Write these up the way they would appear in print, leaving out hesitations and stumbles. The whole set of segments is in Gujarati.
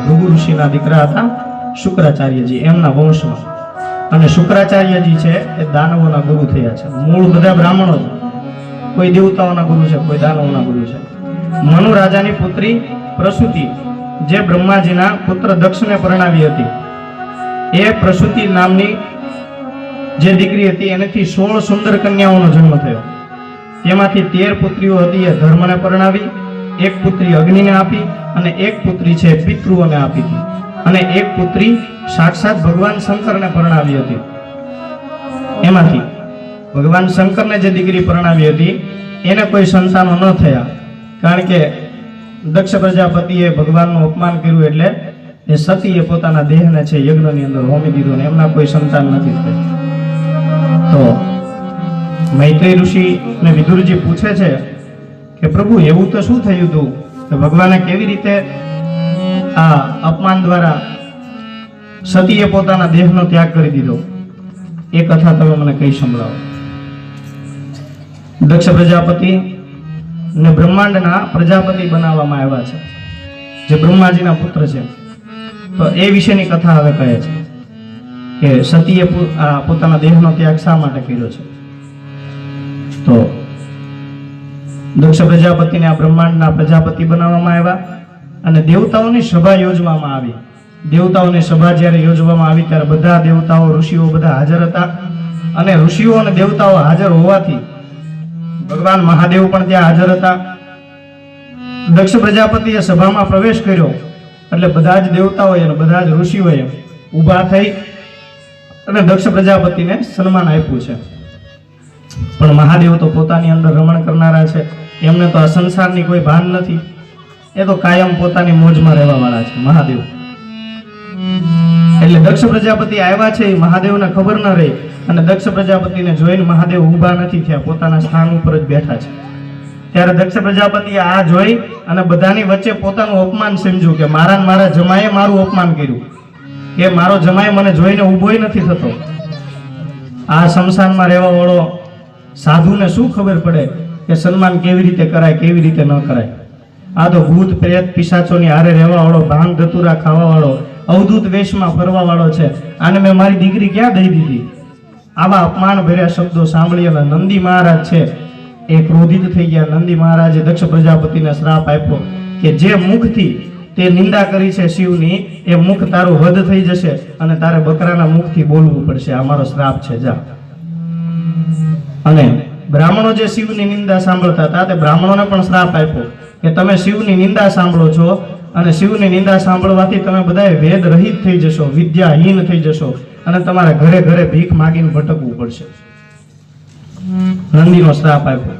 ભૃગુ ઋષિના દીકરા હતા શુક્રાચાર્યજી, એમના વંશમાં. અને શુક્રાચાર્યજી છે એ દાનવોના ગુરુ થયા છે. મૂળ બધા બ્રાહ્મણો છે, કોઈ દેવતાઓના ગુરુ છે, કોઈ દાનવોના ગુરુ છે. મનુ રાજાની પુત્રી પ્રસૂતિ, જે બ્રહ્માજીના પુત્ર દક્ષને પરણાવી હતી, એ પ્રસૂતિ નામની જે દીકરી હતી એનેથી 16 સુંદર કન્યાઓનો જન્મ થયો. તેમાંથી 13 પુત્રીઓ હતી એ ધર્મને પરણાવી, એક પુત્રી અગ્નિને આપી અને એક પુત્રી છે પિતૃઓને આપી હતી, અને એક પુત્રી સાક્ષાત ભગવાન શંકરને પરણાવી હતી. એમાંથી ભગવાન શંકરને જે દીકરી પરણાવી હતી એને કોઈ સંતાનો ન થયા, કારણ કે દક્ષ પ્રજાપતિએ ભગવાનનું અપમાન કર્યું એટલે એ સતીએ પોતાના દેહને છે યજ્ઞની અંદર હોમી દીધો ને એમના કોઈ સંતાન નથી થયા. તો મૈત્રેય ઋષિ ને વિદુરજી પૂછે છે કે પ્રભુ એવું તો શું થયું હતું કે ભગવાને કેવી રીતે આ અપમાન દ્વારા સતીએ પોતાના દેહનો ત્યાગ કરી દીધો? એ કથા તમે મને કહી સંભળાવો. દક્ષ પ્રજાપતિ ને બ્રહ્માંડના પ્રજાપતિ બનાવવામાં આવ્યા છે, જે બ્રહ્માજીના પુત્ર છે. તો એ વિશેની કથા હવે કહે છે કે સતીએ પોતાના દેહનો ત્યાગ શા માટે કર્યો છે. તો દક્ષ પ્રજાપતિને આ બ્રહ્માંડના પ્રજાપતિ બનાવવામાં આવ્યા અને દેવતાઓની સભા યોજવામાં આવી. દેવતાઓની સભા જ્યારે યોજવામાં આવી ત્યારે બધા દેવતાઓ, ઋષિઓ બધા હાજર હતા. અને ઋષિઓ અને દેવતાઓ હાજર હોવાથી ભગવાન મહાદેવ પણ ત્યાં હાજર હતા. દક્ષ પ્રજાપતિએ સભામાં પ્રવેશ કર્યો એટલે બધા જ દેવતાઓએ અને બધા જ ઋષિઓએ ઊભા થઈ અને દક્ષ પ્રજાપતિને સન્માન આપ્યું છે. પણ મહાદેવ તો પોતાની અંદર રમણ કરનારા છે, એમને તો આ સંસારની કોઈ ભાન નથી. એ તો કાયમ પોતાની મોજમાં રહેવા વાળા છે મહાદેવ. એટલે દક્ષ પ્રજાપતિ આવ્યા છે એ મહાદેવને ખબર ન રહી અને દક્ષ પ્રજાપતિને જોઈને મહાદેવ ઊભા નથી થયા, પોતાના સ્થાન ઉપર જ બેઠા છે. ત્યારે દક્ષ પ્રજાપતિએ આ જોઈ અને બધાની વચ્ચે પોતાનું અપમાન સમજ્યું કે મારા જમાએ મારું અપમાન કર્યું, કે મારો જમાઈ મને જોઈને ઊભોય નથી થતો. આ શમશાનમાં રહેવા વાળો સાધુને શું ખબર પડે કે સન્માન કેવી રીતે કરાય, કેવી રીતે ન કરાય. આ તો ભૂત પ્રેત પિશાચોની હારે રહેવા વાળો, ભાંગ ધતુરા ખાવા વાળો, અવધૂત વેશમાં ફરવા વાળો છે. આને મેં મારી દીકરી ક્યાં દઈ દીધી? આવા અપમાન ભર્યા શબ્દો સાંભળી અને નંદી મહારાજ છે એ ક્રોધિત થઈ ગયા. નંદી મહારાજે દક્ષ પ્રજાપતિને શ્રાપ આપ્યો કે જે મુખથી તે નિંદા કરી છે શિવની, એ મુખ તારું વધ થઈ જશે અને તારે બકરાના મુખથી બોલવું પડશે. આ મારો શ્રાપ છે, જા. અને બ્રાહ્મણો જે શિવની નિંદા સાંભળતા હતા તે બ્રાહ્મણોને પણ શ્રાપ આપ્યો કે તમે શિવની નિંદા સાંભળો છો અને શિવની નિંદા સાંભળવાથી તમે બધા વેદ રહિત થઈ જશો, વિદ્યાહીન થઈ જશો અને તમારે ઘરે ઘરે ભીખ માગીને ભટકવું પડશે. નંદીનો શ્રાપ આપ્યો.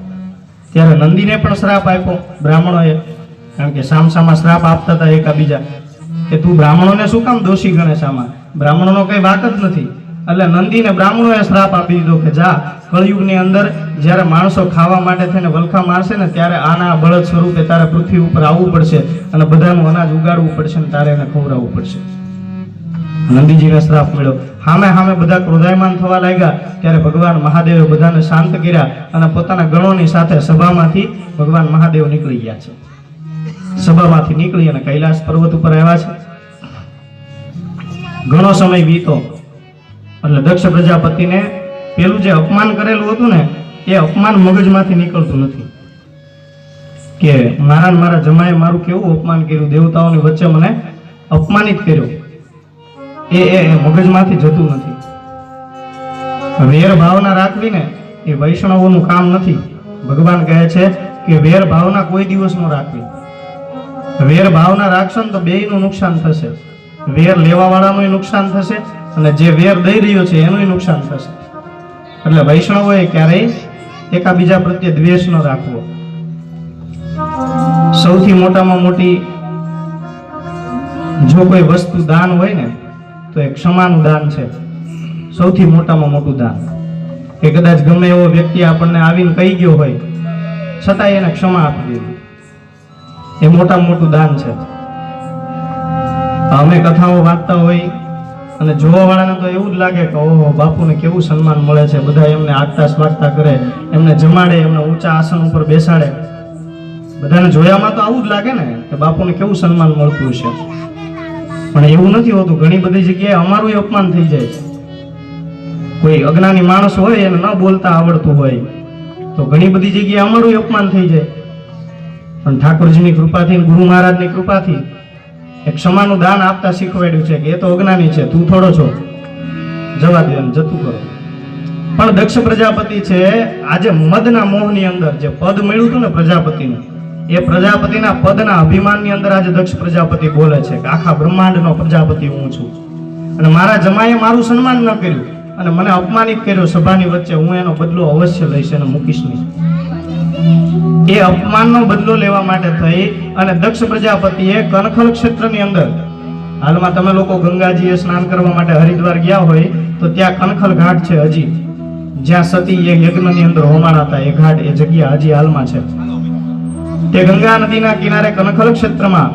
ત્યારે નંદીને પણ શ્રાપ આપ્યો બ્રાહ્મણોએ, કારણ કે સામસામા શ્રાપ આપતા હતા એકાબીજા કે તું બ્રાહ્મણોને શું કામ દોષી ગણે છે? આમાં બ્રાહ્મણોનો કઈ વાક જ નથી. એટલે નંદીને બ્રાહ્મણોએ શ્રાપ આપી દીધો કે જા, કળયુગની અંદર જ્યારે માણસો ખાવા માટે થઈને વલખા મારશે ને ત્યારે આના બળદ સ્વરૂપે તારે પૃથ્વી ઉપર આવવું પડશે અને બધાનું અનાજ ઉગાડવું પડશે અને તારે એને ખવડાવવું પડશે. નંદીજીને શ્રાપ મળ્યો. સામે સામે બધા ક્રોધાયમાન થવા લાગ્યા. ત્યારે ભગવાન મહાદેવે બધાને શાંત કર્યા અને પોતાના ગણોની સાથે સભામાંથી ભગવાન મહાદેવ નીકળી ગયા છે. સભામાંથી નીકળી અને કૈલાસ પર્વત ઉપર આવ્યા છે. ઘણો સમય વીતો એટલે દક્ષ પ્રજાપતિને પેલું જે અપમાન કરેલું હતું ને એ અપમાન મગજમાંથી નીકળતું નથી કે મારા જમાએ મારું કેવું અપમાન કર્યું, દેવતાઓની વચ્ચે મને અપમાનિત કર્યો. એ મગજમાંથી જતું નથી. વેર ભાવના રાખવી ને એ વૈષ્ણવોનું કામ નથી. ભગવાન કહે છે કે વેર ભાવના કોઈ દિવસ ન રાખવી. વેર ભાવના રાખશો ને તો બેયનું નુકસાન થશે. વેર લેવા વાળાનું નુકસાન થશે અને જે વેર દઈ રહ્યો છે એનું નુકસાન થશે. એટલે વૈષ્ણવોએ ક્યારેય એકાબીજા પ્રત્યે દ્વેષ ન રાખવો. સૌથી મોટામાં મોટી જો કોઈ વસ્તુ દાન હોય ને તો એ ક્ષમાનું દાન છે. સૌથી મોટામાં મોટું દાન. કે કદાચ ગમે એવો વ્યક્તિ આપણને આવીને કહી ગયો હોય છતાં એને ક્ષમા આપી દેવી, એ મોટામાં મોટું દાન છે. અમે કથાઓ વાંચતા હોય અને જોવા વાળાને તો એવું જ લાગે કે ઓહો, બાપુને કેવું સન્માન મળે છે. બધા એમને આગતા સ્વાગતા કરે, એમને જમાડે, એમને ઊંચા આસન ઉપર બેસાડે. બધાને જોયામાં તો આવું જ લાગે ને કે બાપુને કેવું સન્માન મળતું હશે. પણ એવું નથી હોતું. ઘણી બધી જગ્યાએ અમારું અપમાન થઈ જાય છે. કોઈ અજ્ઞાની માણસ હોય એને ન બોલતા આવડતું હોય તો ઘણી બધી જગ્યાએ અમારું અપમાન થઈ જાય. પણ ઠાકોરજીની કૃપાથી, ગુરુ મહારાજની કૃપાથી એક ક્ષમાનું દાન આપતા શીખવાડ્યું છે કે એ તો અજ્ઞાની છે, તું થોડો છો, જવા દે અને જતું કરો. પણ દક્ષ પ્રજાપતિ છે, આજે મદના મોહની અંદર જે પદ મળ્યું હતું ને પ્રજાપતિનું, એ પ્રજાપતિના પદના અભિમાનની અંદર આજે દક્ષ પ્રજાપતિ બોલે છે કે આખા બ્રહ્માંડનો પ્રજાપતિ હું છું, અને મારા જમાએ મારું સન્માન ન કર્યું અને મને અપમાનિત કર્યો સભાની વચ્ચે, હું એનો બદલો અવશ્ય લઈશ અને મૂકીશ નહીં. એ અપમાનનો બદલો લેવા માટે થઈ અને દક્ષ પ્રજાપતિએ કનખલ ક્ષેત્રની અંદર, હાલમાં તમે લોકો ગંગાજીએ સ્નાન કરવા માટે હરિદ્વાર ગયા હોય તો ત્યાં કનખલ ઘાટ છે હજી, જ્યાં સતી એ યજ્ઞની અંદર હોમાણા હતા. એ ઘાટ, એ જગ્યા હજી હાલમાં છે. તે ગંગા નદીના કિનારે કનખલ ક્ષેત્રમાં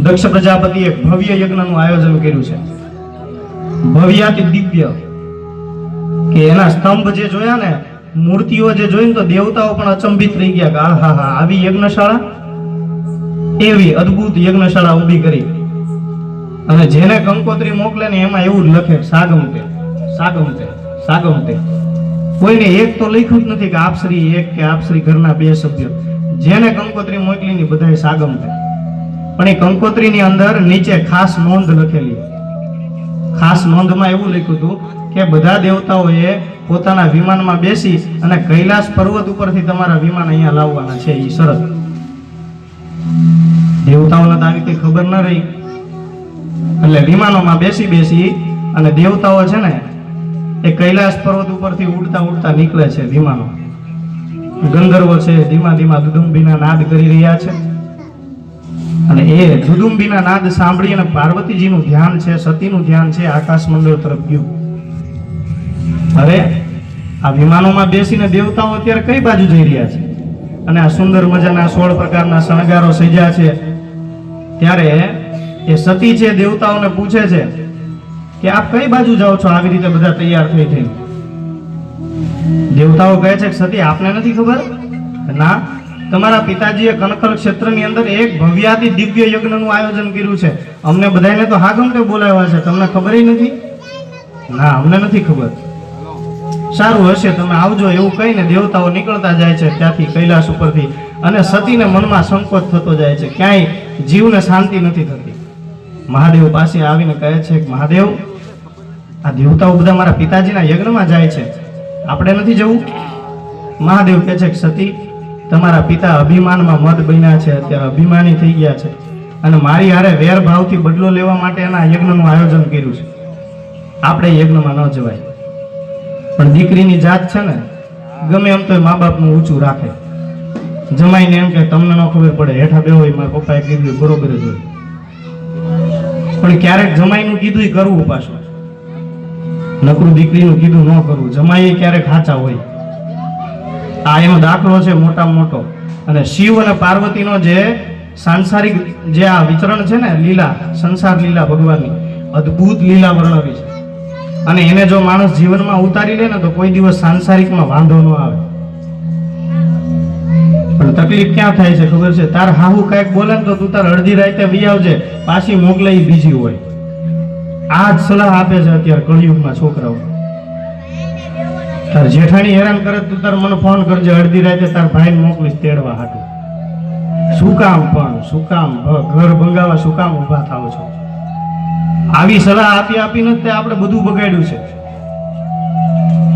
દક્ષ પ્રજાપતિએ ભવ્ય યજ્ઞનું આયોજન કર્યું છે. ભવ્યાતિ દિવ્ય, કે એના સ્તંભ જે જોયા ને, મૂર્તિઓ જે જોઈને તો દેવતાઓ પણ અચંબિત રહી ગયા કે આહા હા, આવી યજ્ઞશાળા, એવી અદ્ભુત યજ્ઞશાળા ઊભી કરી. અને જેને કંકોત્રી મોકલે ને એમાં એવું જ લખે સાગમતે સાગમતે સાગમતે. કોઈને એક તો લખ્યું જ નથી કે આપશ્રી એક કે આપશ્રી ઘરના બે સભ્ય. જેને કંકોત્રી મોકલી ની બધાય સાગમતે. પણ એ કંકોત્રીની અંદર નીચે ખાસ નોંધ લખેલી. ખાસ નોંધમાં એવું લખ્યું હતું કે બધા દેવતાઓએ પોતાના વિમાનમાં બેસી અને કૈલાસ પર્વત ઉપરથી તમારા વિમાન અહીંયા લાવવાના છે. એ શરત. દેવતાઓને તો આવી કઈ ખબર ન રહી, એટલે વિમાનોમાં બેસી અને દેવતાઓ છે ને એ કૈલાસ પર્વત ઉપરથી ઉડતા ઉડતા નીકળે છે વિમાનો. ગંધર્વો છે ધીમા ધીમા દુદુંબીના નાદ કરી રહ્યા છે, અને એ દુદુંબીના નાદ સાંભળી અને પાર્વતીજીનું ધ્યાન છે, સતીનું ધ્યાન છે આકાશ મંડળ તરફ ગયું. અરે આ વિમાનોમાં બેસીને દેવતાઓ અત્યારે કઈ બાજુ જઈ રહ્યા છે, અને આ સુંદર મજાના 16 પ્રકારના શણગારો સજ્યા છે. ત્યારે એ સતી છે દેવતાઓને પૂછે છે કે આપ કઈ બાજુ જાઓ છો આવી રીતે બધા તૈયાર થઈ થઈને? દેવતાઓ કહે છે કે સતી આપને નથી ખબર? ના, તમારા પિતાજીએ કનખલ ક્ષેત્રની અંદર એક ભવ્યાતિ દિવ્ય યજ્ઞનું આયોજન કર્યું છે. અમને બધાને તો હાગમતે બોલાવ્યા છે, તમને ખબર નથી? ના, અમને નથી ખબર. સારું હશે, તમે આવજો એવું કહીને દેવતાઓ નીકળતા જાય છે ત્યાંથી કૈલાસ ઉપરથી. અને સતીને મનમાં સંકોચ થતો જાય છે, ક્યાંય જીવને શાંતિ નથી થતી. મહાદેવ પાસે આવીને કહે છે કે મહાદેવ, આ દેવતાઓ બધા મારા પિતાજીના યજ્ઞમાં જાય છે, આપણે નથી જવું? મહાદેવ કહે છે કે સતી, તમારા પિતા અભિમાનમાં મદ બન્યા છે, અત્યારે અભિમાની થઈ ગયા છે, અને મારી હારે વેર ભાવથી બદલો લેવા માટે એના યજ્ઞનું આયોજન કર્યું છે. આપણે યજ્ઞમાં ન જવાય. પણ દીકરીની જાત છે ને, ગમે એમ તો મા બાપનું ઊંચું રાખે. જમાઈને એમ કે તમને ન ખબર પડે, હેઠા બેહો, મારા પપ્પાએ કીધું બરોબર જ હોય. પણ ક્યારેક જમાઈનું કીધું કરવું પાછું, નકરું દીકરીનું કીધું ન કરવું. જમાઈ ક્યારેક સાચા હોય. આ એનો દાખલો છે મોટામાં મોટો. અને શિવ અને પાર્વતીનો જે સાંસારિક જે આ વિચરણ છે ને, લીલા, સંસાર લીલા ભગવાનની અદ્ભુત લીલા વર્ણવી છે. અને એને જો માણસ જીવનમાં ઉતારી લે ને તો કોઈ દિવસ સાંસારિકમાં વાંધો ન આવે. પણ તકલીફ ક્યાં થાય છે ખબર છે? તાર હાહુ કઈક બોલે ને તો તું તાર અડધી રાતે વી આવજે, પાછી મોકલે બીજી હોય. આ જ સલાહ આપે છે અત્યારે કળિયુગમાં છોકરાઓ. તાર જેઠાણી હેરાન કરે તું તાર મને ફોન કરજે, અડધી રાતે તાર ભાઈને મોકલીશ તેડવા હાટું. શું કામ? પણ શું કામ ઘર ભંગાવા શું કામ ઊભા થાવ છો? આવી સલાહ આપીને જ આપણે બધું બગાડ્યું છે.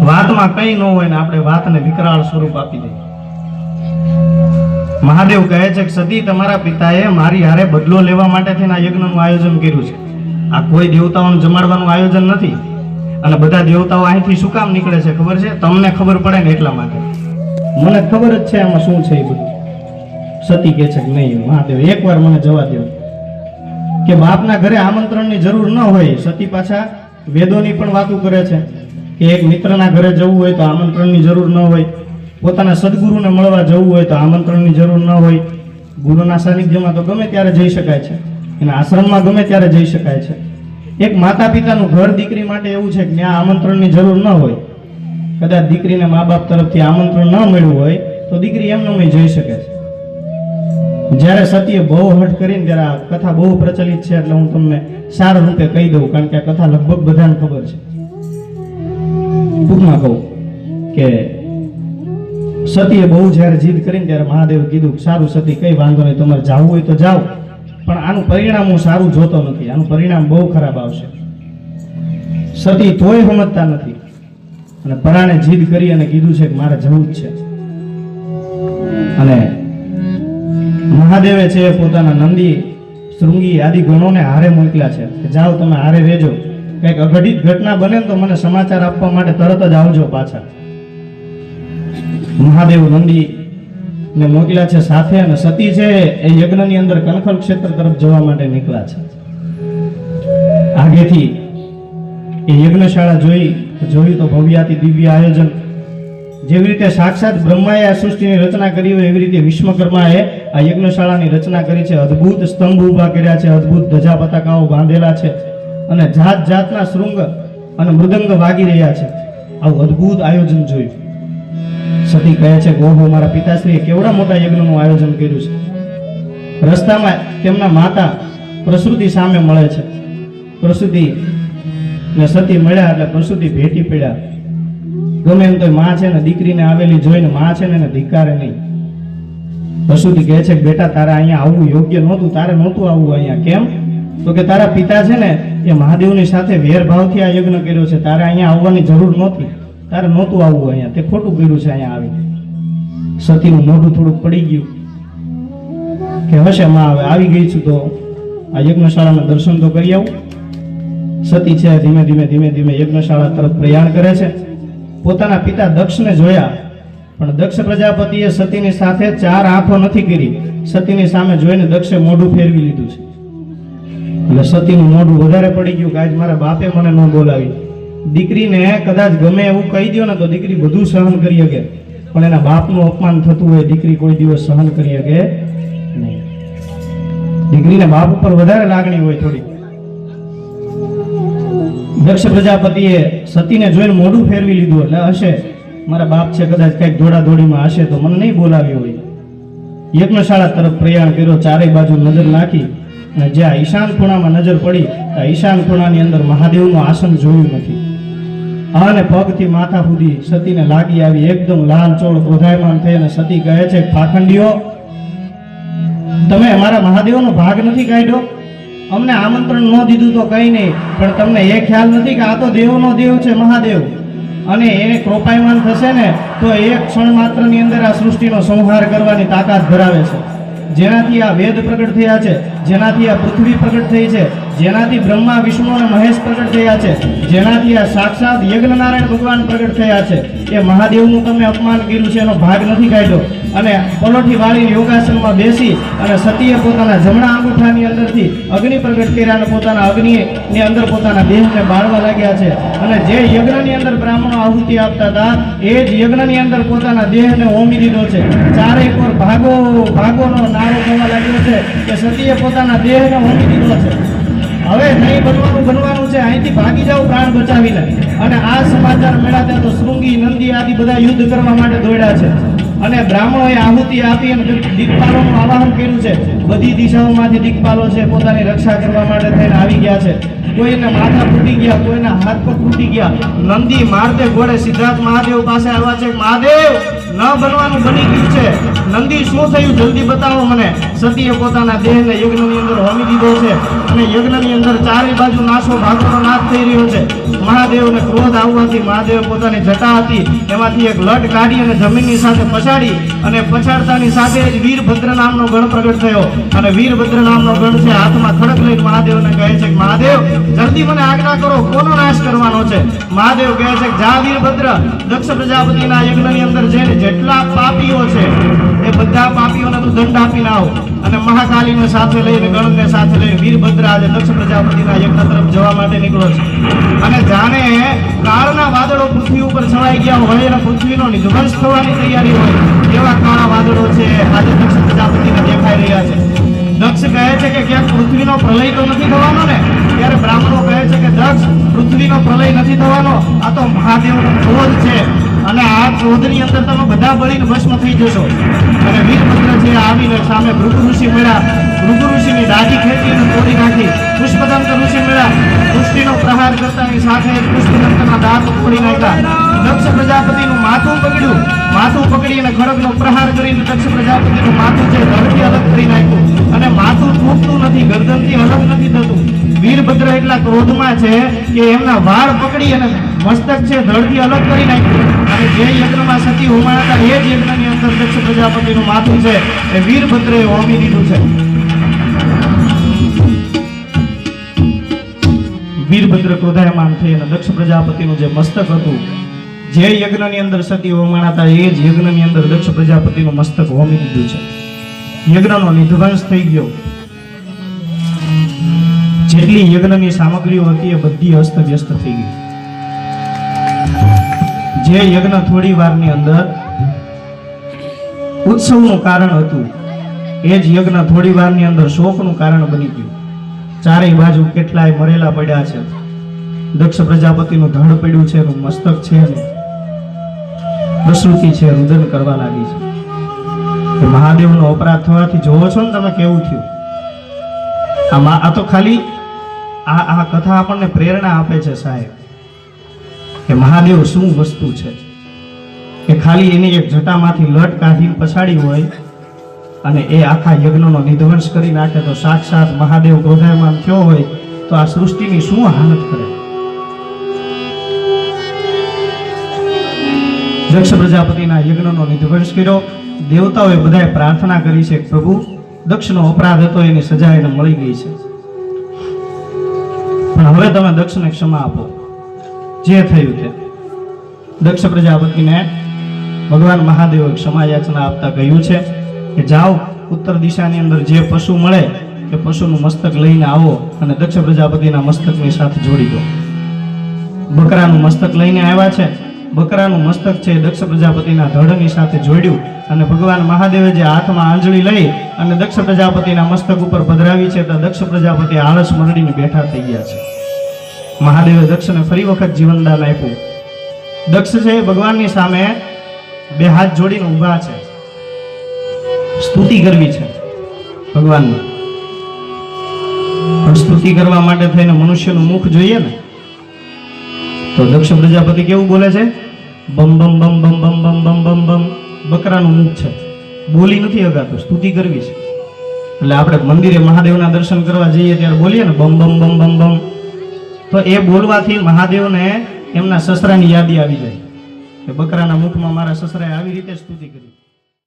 વાતમાં કઈ ન હોય ને આપણે વાતને વિકરાળ સ્વરૂપ આપી દઈએ. મહાદેવ કહે છે કે સતી, તમારા પિતાએ મારી હારે બદલો લેવા માટે થઈને આ યજ્ઞનું આયોજન કર્યું છે. આ કોઈ દેવતાઓને જમાડવાનું આયોજન નથી. અને બધા દેવતાઓ અહીંથી શું કામ નીકળે છે ખબર છે? તમને ખબર પડે ને એટલા માટે. મને ખબર જ છે આમાં શું છે એ બધું. સતી કહે છે કે નહીં મહાદેવ, એકવાર મને જવા દો. કે બાપના ઘરે આમંત્રણની જરૂર ન હોય. સતી પાછા વેદોની પણ વાતો કરે છે કે એક મિત્રના ઘરે જવું હોય તો આમંત્રણની જરૂર ન હોય. પોતાના સદગુરુને મળવા જવું હોય તો આમંત્રણની જરૂર ન હોય. ગુરુના સાનિધ્યમાં તો ગમે ત્યારે જઈ શકાય છે, એના આશ્રમમાં ગમે ત્યારે જઈ શકાય છે. એક માતા પિતાનું ઘર દીકરી માટે એવું છે કે ત્યાં આમંત્રણની જરૂર ન હોય. કદાચ દીકરીને મા બાપ તરફથી આમંત્રણ ન મળ્યું હોય તો દીકરી એમનેમ જઈ શકે છે. જ્યારે સતીએ બહુ હઠ કરીને ત્યારે આ કથા બહુ પ્રચલિત છે એટલે હું તમને સાર રૂપે કહી દઉં, કારણ કે આ કથા લગભગ બધાને ખબર છે. ટૂંકમાં કહું કે સતીએ બહુ જ્યારે જીદ કરીને ત્યારે મહાદેવ કીધું સારું સતી કઈ વાંધો નહીં, તમારે જવું હોય તો જાઓ, પણ આનું પરિણામ હું સારું જોતો નથી, આનું પરિણામ બહુ ખરાબ આવશે. સતી તોય સમજતા નથી અને પરાણે જીદ કરી અને કીધું છે કે મારે જવું જ છે. અને મહાદેવે છે પોતાના નંદી શૃંગી આદિ ગણોને હારે મોકલ્યા છે કે જાઓ તમે હારે રહેજો, કંઈક અઘટિત ઘટના બને તો મને સમાચાર આપવા માટે તરત જ આવજો પાછા. મહાદેવ નંદી ને મોકલ્યા છે સાથે, અને સતી છે એ યજ્ઞની અંદર કનખલ ક્ષેત્ર તરફ જવા માટે નીકળ્યા છે. આગેથી એ યજ્ઞશાળા જોઈ તો ભવ્યાતિ દિવ્ય આયોજન, જેવી રીતે સાક્ષાત બ્રહ્માએ આ સૃષ્ટિની રચના કરી હોય એવી રીતે વિશ્વકર્માએ આ યજ્ઞશાળાની રચના કરી છે. અદ્ભુત સ્તંભ ઊભા કર્યા છે, અદ્ભુત ધજા પતાકાઓ બાંધેલા છે અને જાત જાતના શૃંગ અને મૃદંગ વાગી રહ્યા છે. આવું અદ્ભુત આયોજન જોયું. સતી કહે છે કે ઓહો, મારા પિતાશ્રીએ કેવડા મોટા યજ્ઞનું આયોજન કર્યું છે. રસ્તામાં તેમના માતા પ્રસૂતિ સામે મળે છે. પ્રસૂતિ ને સતી મળ્યા એટલે પ્રસૂતિ ભેટી પડ્યા. ગમે એમ તો માં છે ને દીકરીને આવેલી જોઈને માં છે ને એને ધિક્કારે નહીં. પ્રસૂતિ કહે છે કે બેટા તારે અહીંયા આવવું યોગ્ય નહોતું, તારે નહોતું આવવું અહીંયા. કેમ? તો કે તારા પિતા છે ને એ મહાદેવની સાથે વેરભાવથી આ યજ્ઞ કર્યો છે, તારે અહીંયા આવવાની જરૂર નહોતી, તારે નહોતું આવવું અહીંયા, તે ખોટું કર્યું છે અહીંયા આવી. સતીનું મોઢું થોડુંક પડી ગયું કે હશે માં હવે આવી ગઈ છું તો આ યજ્ઞશાળાના દર્શન તો કરી આવું. સતી છે ધીમે ધીમે યજ્ઞશાળા તરફ પ્રયાણ કરે છે. પોતાના પિતા દક્ષને જોયા, પણ દક્ષ પ્રજાપતિએ સતીની સાથે 4 આંખો નથી કરી. સતીની સામે જોઈને દક્ષે મોઢું ફેરવી લીધું છે. એટલે સતીનું મોઢું વધારે પડી ગયું કે આજ મારા બાપે મને ન બોલાવી. દીકરીને કદાચ ગમે એવું કહી દો ને તો દીકરી બધું સહન કરી શકે, પણ એના બાપનું અપમાન થતું હોય દીકરી કોઈ દિવસ સહન કરી શકે નહીં. દીકરીને બાપ ઉપર વધારે લાગણી હોય થોડી. દક્ષ પ્રજાપતિએ સતીને જોઈને મોઢું ફેરવી લીધું એટલે હશે મારા બાપ છે, કદાચ કઈક દોડાદોડીમાં હશે તો મને નહીં બોલાવી હોય. યજ્ઞશાળા તરફ પ્રયાણ કર્યો. ચારેય બાજુ નજર નાખી અને જ્યાં ઈશાન ખૂણામાં નજર પડી ત્યાં ઈશાન ખૂણાની અંદર મહાદેવનું આસન જોયું નથી. અને પગથી માથા સુધી સતીને લાગી આવી, એકદમ લાલ ચોળ ક્રોધાયમાન થઈ અને સતી કહે છે પાખંડીઓ, તમે અમારા મહાદેવનો ભાગ નથી કાઢ્યો, અમને આમંત્રણ ન દીધું તો કઈ નહીં, પણ તમને એ ખ્યાલ નથી કે આ તો દેવનો દેવ છે મહાદેવ, અને એને કૃપાયમાન થશે ને તો એક ક્ષણ માત્રની અંદર આ સૃષ્ટિનો સંહાર કરવાની તાકાત ધરાવે છે. જેનાથી આ વેદ પ્રગટ થયા છે, જેનાથી આ પૃથ્વી પ્રગટ થઈ છે, જેનાથી બ્રહ્મા વિષ્ણુ અને મહેશ પ્રગટ થયા છે, જેનાથી આ સાક્ષાત યજ્ઞનારાયણ ભગવાન પ્રગટ થયા છે, એ મહાદેવનું તમે અપમાન કર્યું છે, એનો ભાગ નથી કાઢ્યો. અને પલોઠી વાળી યોગાસનમાં બેસી અને સતીએ પોતાના જમણા અંગૂઠાની અંદરથી અગ્નિ પ્રગટ કર્યા અને પોતાના અગ્નિની અંદર પોતાના દેહને બાળવા લાગ્યા છે. અને જે યજ્ઞની અંદર બ્રાહ્મણો આહુતિ આપતા હતા એ જ યજ્ઞની અંદર પોતાના દેહને હોમી દીધો છે. ચારેય કોર ભાગો ભાગોનો નારો કહેવા લાગ્યો છે કે સતીએ પોતાના દેહને હોમી દીધો છે. હવે નહીં બનવાનું છે, અહીંથી ભાગી જાવ પ્રાણ બચાવીને. અને આ સમાચાર મળ્યા ત્યાં તો શૃંગી નંદી આદિ બધા યુદ્ધ કરવા માટે દોડ્યા છે. અને બ્રાહ્મણોએ આહુતિ આપી અને દિક્પાલોનું આવાહન કર્યું છે. બધી દિશાઓમાંથી દિક્પાલો છે પોતાની રક્ષા કરવા માટે થઈને આવી ગયા છે. કોઈને માથા ફૂટી ગયા, કોઈના હાથ પગ ફૂટી ગયા. નંદી મારતે ઘોડે સિદ્ધાર્થ મહાદેવ પાસે આવ્યા છે. મહાદેવ, ન બનવાનું બની ગયું છે. નંદી શું થયું જલ્દી બતાવો મને. સતીએ પોતાના દેહને યજ્ઞની અંદર હોમી દીધો છે અને યજ્ઞની અંદર ચારે બાજુ નાશો ભાગોનો નાશ થઈ રહ્યો છે. મહાદેવને ક્રોધ આવવાથી મહાદેવ પોતાની જટા હતી એમાંથી એક લટ કાઢી અને જમીનની સાથે પછાડી, અને પછાડતાની સાથે જ વીરભદ્ર નામનો ગણ પ્રગટ થયો. અને વીરભદ્ર નામનો ગણ છે હાથમાં ખડક લઈને મહાદેવને કહે છે કે મહાદેવ જલ્દી મને આજ્ઞા કરો, કોનો નાશ કરવાનો છે? મહાદેવ કહે છે કે જા વીરભદ્ર, દક્ષ પ્રજાપતિના યજ્ઞની અંદર જઈને જેટલા પાપીઓ છે એ બધા પાપીઓને તું દંડ આપીને આવ. અને મહાકાલીને સાથે લઈને ગણને સાથે લઈને વીરભદ્ર આજે દક્ષ પ્રજાપતિના યજ્ઞ તરફ જવા માટે નીકળ્યો છે. અને જાણે કાળના વાદળો પૃથ્વી ઉપર છવાઈ ગયા હોય અને પૃથ્વીનો નિધ્વંસ થવાની તૈયારી હોય એવા કાળા વાદળો છે આજે દક્ષ પ્રજાપતિને દેખાઈ રહ્યા છે. દક્ષ કહે છે કે ક્યાંક પૃથ્વીનો પ્રલય તો નથી થવાનો ને? ત્યારે બ્રાહ્મણો કહે છે કે દક્ષ, પૃથ્વીનો પ્રલય નથી થવાનો, આ તો મહાદેવનો ક્રોધ છે. અને આ ક્રોધની અંદર તમે બધા બળીને ભસ્મ થઈ જશો. અને વીરભદ્ર છે આવીને સામે ભૃગુ ઋષિ મળ્યા. ભૃગુ ઋષિની દાઢી ખેંચી અને તોડી નાખી. પુષ્પદંત ઋષિ મળ્યા. દૃષ્ટિનો પ્રહાર કરતાની સાથે પુષ્પદંતના દાંત તોડી નાખ્યા. દક્ષ પ્રજાપતિનું માથું પકડ્યું. માથું પકડીને ખડગનો પ્રહાર કરીને દક્ષ પ્રજાપતિનું માથું છે ધડથી અલગ કરી નાખ્યું. અને માથું તૂટતું નથી, ગરદનથી અલગ નથી થતું. વીરભદ્ર એટલા ક્રોધમાં છે કે એમના વાળ પકડી અને મસ્તક છે ધડથી અલગ કરી નાખ્યું. અને જે યજ્ઞમાં સતી હોમાયા હતા એ જ યજ્ઞની અંદર દક્ષ પ્રજાપતિનું માથું છે એ વીરભદ્રએ હોમી દીધું છે. વીરભદ્ર ક્રોધાયમાન થઈ અને દક્ષ પ્રજાપતિનું જે મસ્તક હતું, જે યજ્ઞની અંદર સતી હોમાયા હતા એ જ યજ્ઞની અંદર દક્ષ પ્રજાપતિનું મસ્તક હોમી દીધું છે. યજ્ઞનો નિધ્વંસ થઈ ગયો. જેટલી યજ્ઞની સામગ્રીઓ હતી એ બધી અસ્તવ્યસ્ત થઈ ગઈ. જે યજ્ઞ થોડી વારની અંદર ઉત્સવનું કારણ હતું એ જ યજ્ઞ થોડી વારની અંદર શોકનું કારણ બની ગયું. ચારેય બાજુ કેટલાય મરેલા પડ્યા છે. દક્ષ પ્રજાપતિનું ધડ પડ્યું છે, એનું મસ્તક છે ને પ્રસૃતિ છે રુદન કરવા લાગી છે. મહાદેવનો અપરાધ થવાથી જોવો છો ને તમે કેવું થયું. આ તો ખાલી આ કથા આપણને પ્રેરણા આપે છે સાહેબ કે મહાદેવ શું વસ્તુ છે. કે ખાલી એની એક જટામાંથી લટ કાઢીને પછાડી હોય અને એ આખા યજ્ઞનો નિધ્વંસ કરી નાખે તો સાક્ષાત મહાદેવ ક્રોધાયમાન થયો હોય તો આ સૃષ્ટિની શું હાલત કરે. દક્ષ પ્રજાપતિના યજ્ઞનો નિધ્વંસ કર્યો. દેવતાઓએ બધાએ પ્રાર્થના કરી છે પ્રભુ દક્ષનો અપરાધ હતો એની સજા એને મળી ગઈ છે, પણ હવે તમે દક્ષને ક્ષમા આપો. જે થયું તે દક્ષ પ્રજાપતિને ભગવાન મહાદેવે ક્ષમા યાચના આપતા કહ્યું છે કે જાઓ ઉત્તર દિશાની અંદર જે પશુ મળે એ પશુનું મસ્તક લઈને આવો અને દક્ષ પ્રજાપતિના મસ્તકની સાથે જોડી દો. બકરાનું મસ્તક લઈને આવ્યા છે. બકરાનું મસ્તક છે દક્ષ પ્રજાપતિના ધડની સાથે જોડ્યું અને ભગવાન મહાદેવે જે હાથમાં આંજળી લઈ અને દક્ષ પ્રજાપતિના મસ્તક ઉપર પધરાવી છે તો દક્ષ પ્રજાપતિ આળસ મરડીને બેઠા થઈ ગયા છે. મહાદેવે દક્ષને ફરી વખત જીવનદાન આપ્યું. દક્ષ છે ભગવાનની સામે બે હાથ જોડીને ઊભા છે. સ્તુતિ કરવી છે ભગવાનની, પણ સ્તુતિ કરવા માટે થઈને મનુષ્યનું મુખ જોઈએ ને. તો દક્ષ પ્રજાપતિ કેવું બોલે છે? બમ બમ બમ બમ બમ બમ બમ બમ બમ. બકરાનું મુખ છે, બોલી નથી અગાતું, સ્તુતિ કરવી છે. એટલે આપણે મંદિરે મહાદેવના દર્શન કરવા જઈએ ત્યારે બોલીએ ને બમ બમ બમ બમ બમ, તો એ બોલવાથી મહાદેવને એમના સસરાની યાદી આવી જાય કે બકરાના મુખમાં મારા સસરાએ આવી રીતે સ્તુતિ કરી.